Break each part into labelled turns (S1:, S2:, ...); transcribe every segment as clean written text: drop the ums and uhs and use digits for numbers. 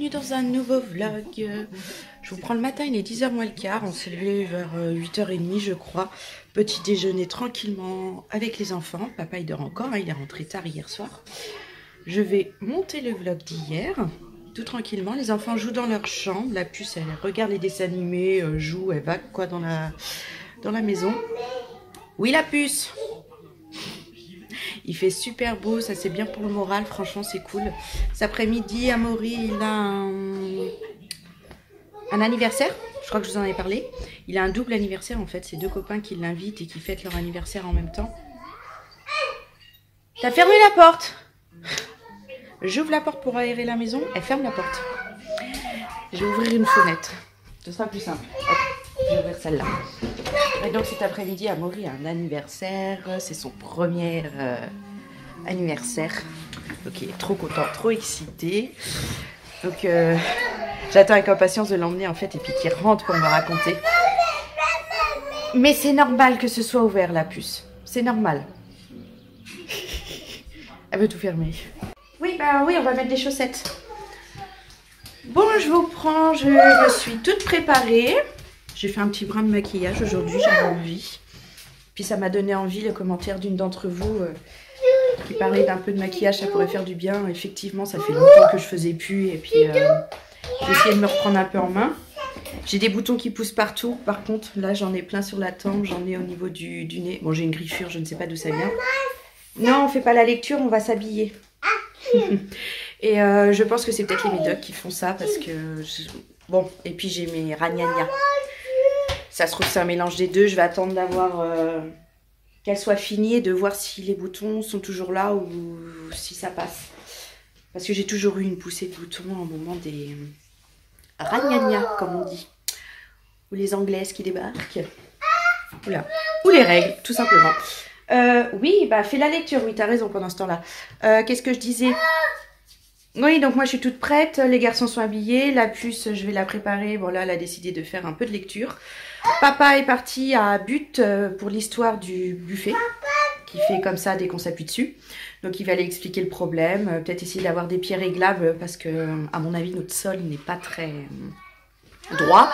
S1: bienvenue dans un nouveau vlog. Je vous prends le matin, il est 10h moins le quart, on s'est levé vers 8h30 je crois. Petit déjeuner tranquillement avec les enfants, papa il dort encore, hein, il est rentré tard hier soir. Je vais monter le vlog d'hier, tout tranquillement, les enfants jouent dans leur chambre, la puce elle regarde les dessins animés, joue, elle va quoi dans la maison. Oui la puce! Il fait super beau, ça c'est bien pour le moral, franchement c'est cool. Cet après-midi, Amaury, il a un anniversaire, je crois que je vous en avais parlé. Il a un double anniversaire en fait, c'est deux copains qui l'invitent et qui fêtent leur anniversaire en même temps. T'as fermé la porte? J'ouvre la porte pour aérer la maison, elle ferme la porte. Je vais ouvrir une fenêtre, ce sera plus simple. Hop, je vais ouvrir celle-là. Et donc cet après-midi, Amaury a un anniversaire, c'est son premier anniversaire. Donc il est trop content, trop excité. Donc j'attends avec impatience de l'emmener en fait et puis qu'il rentre pour me raconter. Mais c'est normal que ce soit ouvert la puce, c'est normal. Elle veut tout fermer. Oui, bah oui, on va mettre des chaussettes. Bon, je vous prends, je me suis toute préparée. J'ai fait un petit brin de maquillage aujourd'hui, j'avais envie. Puis ça m'a donné envie le commentaire d'une d'entre vous qui parlait d'un peu de maquillage, ça pourrait faire du bien. Effectivement, ça fait longtemps que je faisais plus et puis j'ai essayé de me reprendre un peu en main. J'ai des boutons qui poussent partout. Par contre, là j'en ai plein sur la tempe, j'en ai au niveau du nez. Bon, j'ai une griffure, je ne sais pas d'où ça vient. Non, on fait pas la lecture, on va s'habiller. Et je pense que c'est peut-être les médocs qui font ça parce que... Bon, et puis j'ai mes ragnagnas. Ça se trouve c'est un mélange des deux. Je vais attendre d'avoir qu'elle soit finie et de voir si les boutons sont toujours là ou si ça passe. Parce que j'ai toujours eu une poussée de boutons au moment des ragnagnas, comme on dit. Ou les anglaises qui débarquent. Oula. Ou les règles, tout simplement. Oui, bah fais la lecture. Oui, t'as raison pendant ce temps-là. Qu'est-ce que je disais ? Oui, donc moi je suis toute prête, les garçons sont habillés, la puce je vais la préparer, bon là elle a décidé de faire un peu de lecture. Papa est parti à But pour l'histoire du buffet, qui fait comme ça dès qu'on s'appuie dessus. Donc il va aller expliquer le problème, peut-être essayer d'avoir des pieds réglables parce que à mon avis notre sol n'est pas très droit.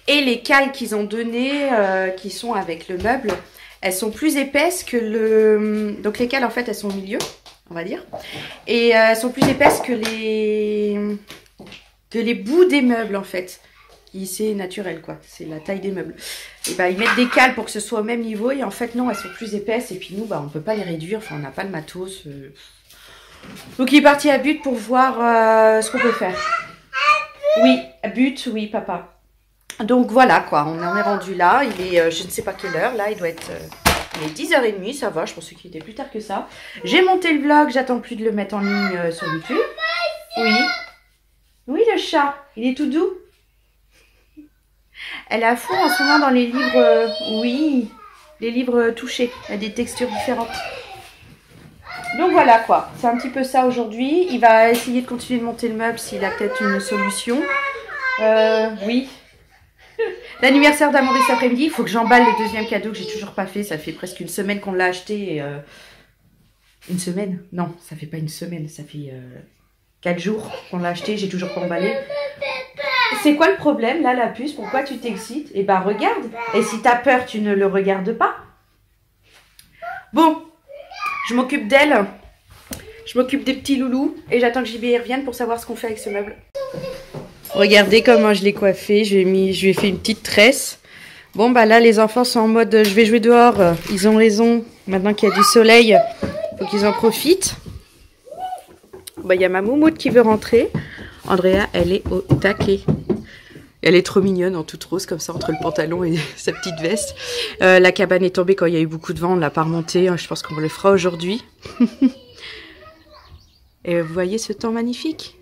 S1: Et les cales qu'ils ont données, qui sont avec le meuble, elles sont plus épaisses que le... Donc les cales en fait elles sont au milieu, on va dire. Et elles sont plus épaisses que les bouts des meubles en fait. C'est naturel quoi, c'est la taille des meubles. Et bah ils mettent des cales pour que ce soit au même niveau et en fait non, elles sont plus épaisses et puis nous bah on peut pas les réduire, enfin on n'a pas le matos. Donc il est parti à But pour voir ce qu'on peut faire. Oui, à But, oui papa. Donc voilà quoi, on en est rendu là, il est je ne sais pas quelle heure, là il doit être... Il est 10h30, ça va, je pensais qu'il était plus tard que ça. J'ai monté le vlog, j'attends plus de le mettre en ligne sur YouTube. Oui. Oui, le chat, il est tout doux. Elle est à fond en ce moment dans les livres, oui, les livres touchés, il y a des textures différentes. Donc voilà quoi, c'est un petit peu ça aujourd'hui. Il va essayer de continuer de monter le meuble s'il a peut-être une solution. Oui. L'anniversaire d'Amaury cet après-midi, il faut que j'emballe le deuxième cadeau que j'ai toujours pas fait. Ça fait presque une semaine qu'on l'a acheté. Et, une semaine? Non, ça fait pas une semaine, ça fait 4 jours qu'on l'a acheté, j'ai toujours pas emballé. C'est quoi le problème là, la puce? Pourquoi tu t'excites? Eh ben regarde. Et si t'as peur, tu ne le regardes pas. Bon, je m'occupe d'elle. Je m'occupe des petits loulous. Et j'attends que JB revienne pour savoir ce qu'on fait avec ce meuble. Regardez comment je l'ai coiffé, je lui ai fait une petite tresse. Bon bah là les enfants sont en mode je vais jouer dehors, ils ont raison, maintenant qu'il y a du soleil, faut qu'ils en profitent. Bah il y a ma moumoute qui veut rentrer, Andrea elle est au taquet. Elle est trop mignonne en toute rose comme ça entre le pantalon et sa petite veste. La cabane est tombée quand il y a eu beaucoup de vent, on ne l'a pas remontée, je pense qu'on le fera aujourd'hui. Et vous voyez ce temps magnifique ?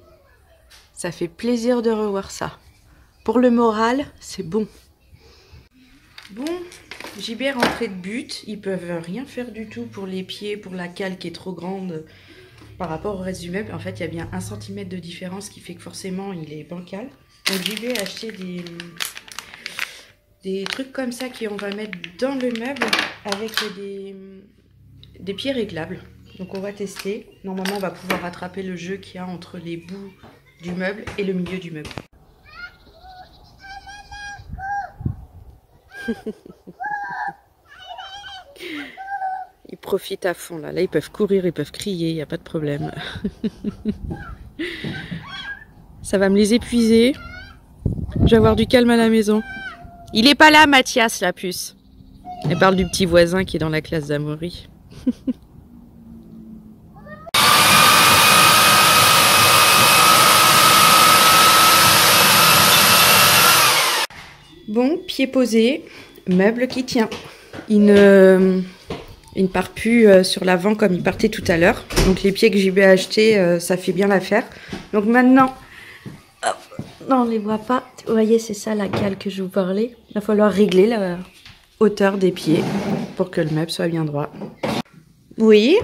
S1: Ça fait plaisir de revoir ça. Pour le moral, c'est bon. Bon, JB est rentré de But. Ils peuvent rien faire du tout pour les pieds, pour la cale qui est trop grande par rapport au reste du meuble. En fait, il y a bien 1 cm de différence qui fait que forcément, il est bancal. Donc JB a acheté des trucs comme ça qu'on va mettre dans le meuble avec des pieds réglables. Donc on va tester. Normalement, on va pouvoir rattraper le jeu qu'il y a entre les bouts du meuble et le milieu du meuble. Ils profitent à fond là. Là, ils peuvent courir, ils peuvent crier, il n'y a pas de problème. Ça va me les épuiser. Je vais avoir du calme à la maison. Il est pas là, Mathias, la puce. Elle parle du petit voisin qui est dans la classe d'Amaury. Bon, pied posé, meuble qui tient. Il ne part plus sur l'avant comme il partait tout à l'heure. Donc les pieds que j'ai achetés, ça fait bien l'affaire. Donc maintenant, hop, non, on ne les voit pas. Vous voyez, c'est ça la cale que je vous parlais. Il va falloir régler la hauteur des pieds pour que le meuble soit bien droit. Oui,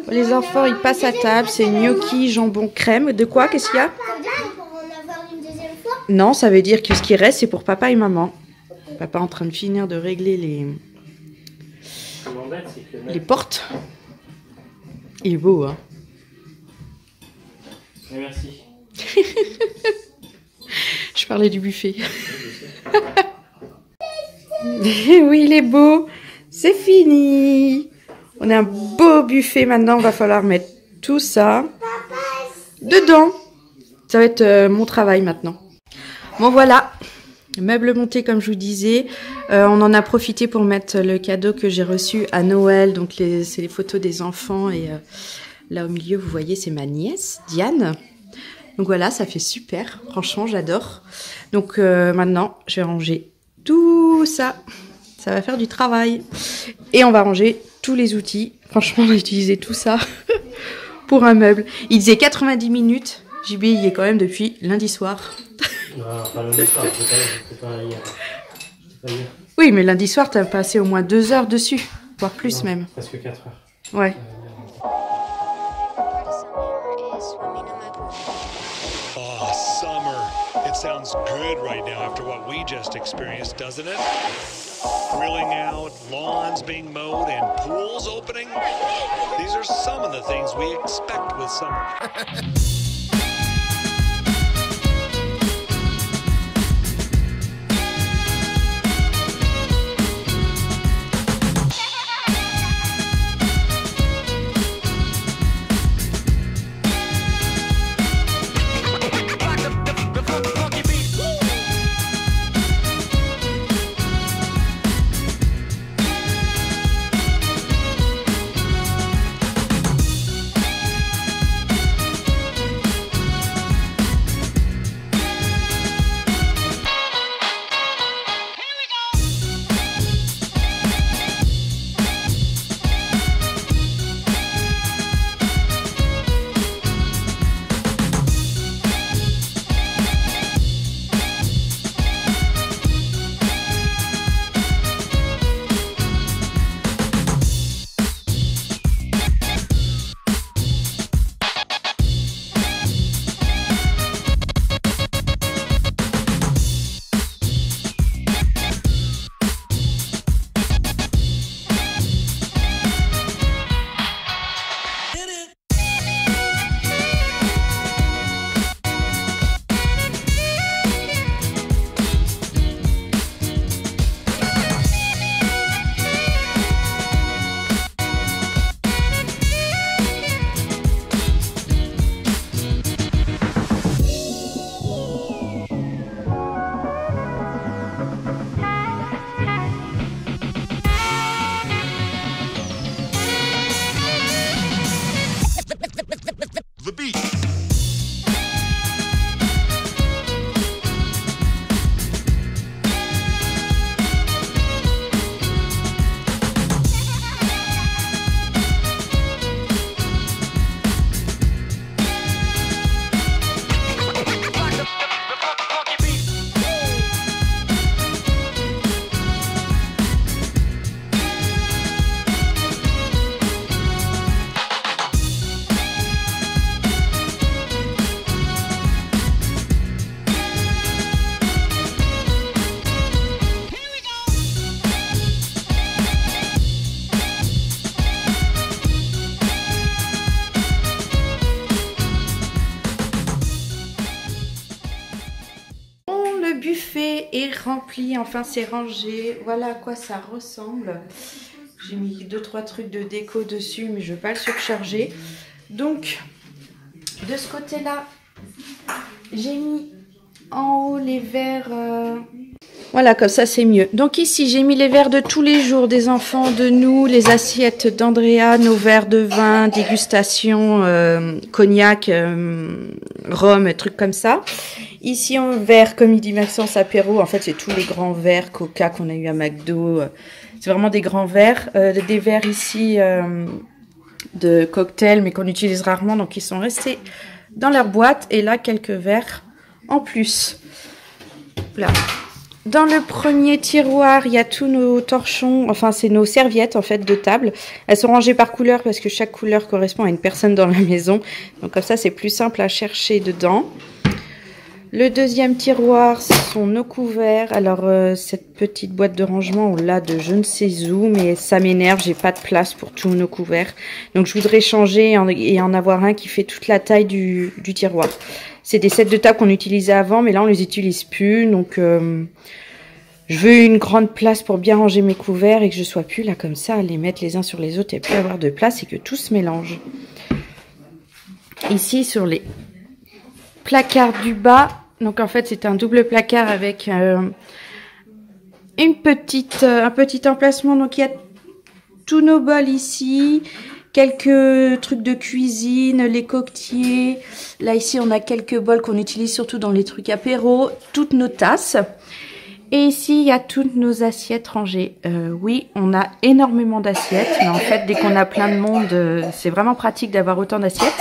S1: les enfants, ils passent à table. C'est gnocchi, jambon, crème. De quoi? Qu'est-ce qu'il y a? Non, ça veut dire que ce qui reste, c'est pour papa et maman. Papa est en train de finir de régler les portes. Il est beau, hein?
S2: Merci.
S1: Je parlais du buffet. Oui, il est beau. C'est fini. On a un beau buffet maintenant. Il va falloir mettre tout ça dedans. Ça va être mon travail maintenant. Bon, voilà. Meuble monté, comme je vous disais. On en a profité pour mettre le cadeau que j'ai reçu à Noël. Donc, c'est les photos des enfants. Et là, au milieu, vous voyez, c'est ma nièce, Diane. Donc, voilà, ça fait super. Franchement, j'adore. Donc, maintenant, je vais ranger tout ça. Ça va faire du travail. Et on va ranger tous les outils. Franchement, on a utilisé tout ça pour un meuble. Il disait 90 minutes. JB y est quand même depuis lundi soir.
S2: Non, pas lundi soir, c'était pas hier.
S1: Oui, mais lundi soir, t'as passé au moins 2 heures dessus. Voire plus non, même.
S2: Presque 4 heures.
S1: Ouais.
S3: Oh, summer. It sounds good right now after what we just experienced, doesn't it? Grilling out, lawns being mowed, and pools opening. These are some of the things we expect with summer.
S1: est rempli, enfin c'est rangé. Voilà à quoi ça ressemble. J'ai mis 2-3 trucs de déco dessus, mais je ne veux pas le surcharger. Donc, de ce côté-là, j'ai mis en haut les verres... Voilà, comme ça c'est mieux. Donc ici, j'ai mis les verres de tous les jours des enfants, de nous, les assiettes d'Andrea, nos verres de vin, dégustation, cognac, rhum, trucs comme ça. Ici, en verre, comme il dit Maxence, apéro. En fait, c'est tous les grands verres Coca qu'on a eu à McDo. C'est vraiment des grands verres. Des verres ici de cocktails, mais qu'on utilise rarement. Donc, ils sont restés dans leur boîte. Et là, quelques verres en plus. Là. Dans le premier tiroir, il y a tous nos torchons, enfin c'est nos serviettes en fait de table. Elles sont rangées par couleur parce que chaque couleur correspond à une personne dans la maison. Donc comme ça c'est plus simple à chercher dedans. Le deuxième tiroir, ce sont nos couverts. Alors cette petite boîte de rangement, on l'a de je ne sais où, mais ça m'énerve, j'ai pas de place pour tous nos couverts. Donc je voudrais changer et en avoir un qui fait toute la taille du tiroir. C'est des sets de table qu'on utilisait avant, mais là on les utilise plus. Donc je veux une grande place pour bien ranger mes couverts et que je sois plus là comme ça à les mettre les uns sur les autres et plus avoir de place et que tout se mélange. Ici sur les placards du bas, donc en fait c'est un double placard avec un petit emplacement. Donc il y a tous nos bols ici. Quelques trucs de cuisine, les coquetiers. Là, ici, on a quelques bols qu'on utilise surtout dans les trucs apéro. Toutes nos tasses. Et ici, il y a toutes nos assiettes rangées. Oui, on a énormément d'assiettes. Mais en fait, dès qu'on a plein de monde, c'est vraiment pratique d'avoir autant d'assiettes.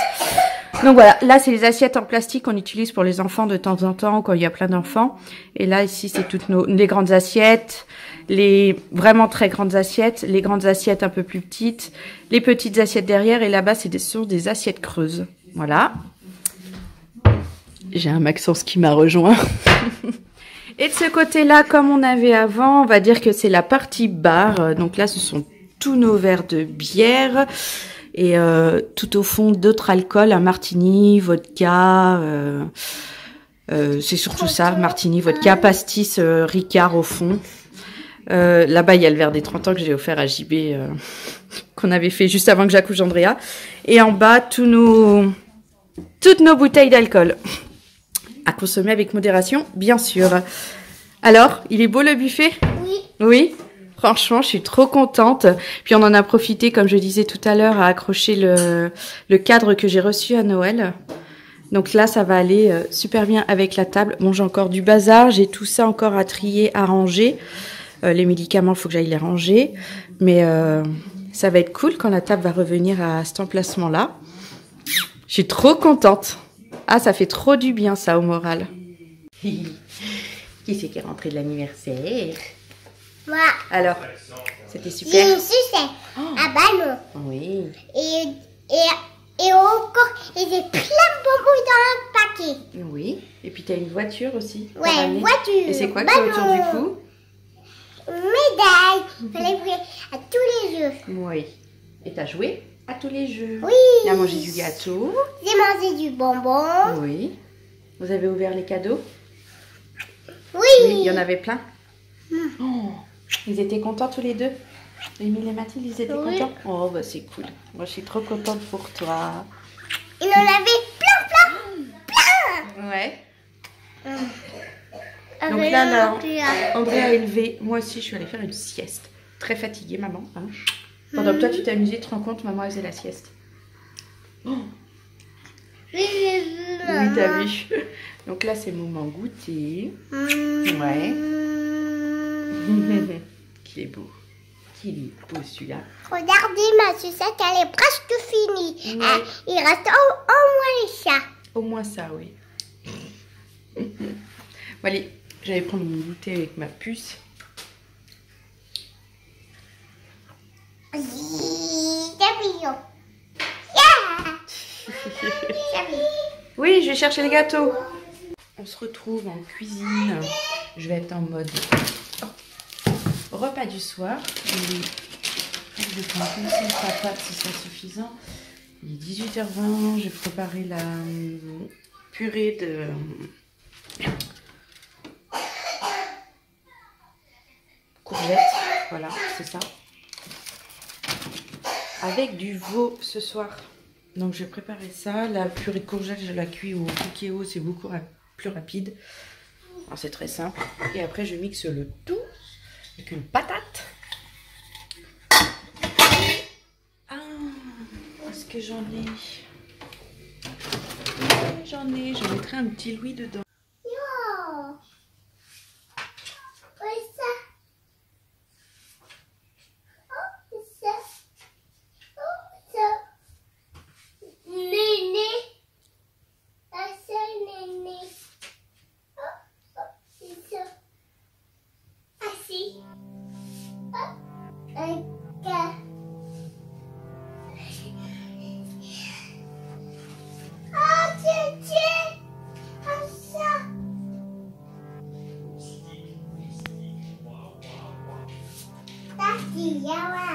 S1: Donc voilà, là, c'est les assiettes en plastique qu'on utilise pour les enfants de temps en temps, quand il y a plein d'enfants. Et là, ici, c'est toutes les grandes assiettes. Les vraiment très grandes assiettes, les grandes assiettes un peu plus petites, les petites assiettes derrière, et là-bas, ce sont des assiettes creuses. Voilà. J'ai un Maxence qui m'a rejoint. Et de ce côté-là, comme on avait avant, on va dire que c'est la partie bar. Donc là, ce sont tous nos verres de bière. Et tout au fond, d'autres alcools, un martini, vodka... c'est surtout ça, martini, vodka, pastis, Ricard au fond. Là-bas, il y a le verre des 30 ans que j'ai offert à JB, qu'on avait fait juste avant que j'accouche Andrea. Et en bas, toutes nos bouteilles d'alcool. À consommer avec modération, bien sûr. Alors, il est beau le buffet?
S4: Oui.
S1: Oui? Franchement, je suis trop contente. Puis on en a profité, comme je disais tout à l'heure, à accrocher le cadre que j'ai reçu à Noël. Donc là, ça va aller super bien avec la table. Bon, j'ai encore du bazar, j'ai tout ça encore à trier, à ranger. Les médicaments, il faut que j'aille les ranger. Mais ça va être cool quand la table va revenir à cet emplacement-là. Je suis trop contente. Ah, ça fait trop du bien, ça, au moral. Qui c'est qui est rentré de l'anniversaire?
S4: Moi.
S1: Alors, c'était
S4: J'ai
S1: super.
S4: une sucette. Un ballon.
S1: Oui.
S4: Et encore, il y a plein de bonbons dans le paquet.
S1: Oui. Et puis, tu as une voiture aussi. pour
S4: Ouais,
S1: amener.
S4: voiture.
S1: Et c'est quoi que tu as autour du
S4: ballon,
S1: cou?
S4: médaille. Fallait jouer à tous les jeux.
S1: Oui. Et tu as joué à tous les jeux.
S4: Oui.
S1: Tu as mangé du gâteau.
S4: J'ai mangé du bonbon.
S1: Oui. Vous avez ouvert les cadeaux?
S4: Oui.
S1: Oui, il y en avait plein. Oh, ils étaient contents tous les deux. Émile et Mathilde, ils étaient
S4: Oui.
S1: contents. Oh, bah c'est cool. Moi, je suis trop contente pour toi.
S4: Il en avait plein.
S1: Ouais.
S4: Avec
S1: Donc là,
S4: l'autre,
S1: André a élevé. Moi aussi, je suis allée faire une sieste. Très fatiguée, maman. Hein. Pendant que toi, tu t'es amusée, tu te rends compte, maman, elle faisait la sieste. Oh,
S4: Oui,
S1: oui, t'as vu. Donc là, c'est moment goûter. Ouais. Qu'il est beau. Qu'il est beau, celui-là.
S4: Regardez, ma sucette, elle est presque finie.
S1: Ouais.
S4: Il reste au moins les chats.
S1: Au moins ça, oui. Bon, allez, j'allais prendre mon goûter avec ma puce.
S4: Papillon. Yeah.
S1: Oui, je vais chercher le gâteau. On se retrouve en cuisine. Je vais être en mode repas du soir. Je vais prendre une seule patate si c'est suffisant. Il est 18h20. Je vais préparer la purée Voilà, c'est ça. Avec du veau ce soir. Donc je vais préparer ça. La purée de courgettes, je la cuis au Cookéo, c'est beaucoup plus rapide. C'est très simple. Et après je mixe le tout avec une patate. Ah, est-ce que j'en ai? Ouais, j'en ai. Je mettrai un petit louis dedans.
S4: Yo. C'est ça. Oh, c'est ça. Oh, ça. Néné. Ah, ça, néné. Oh, oh, c'est ça. Assis. Oh, un cas. Ah, tiens. Ah, ça. Tati, yawa.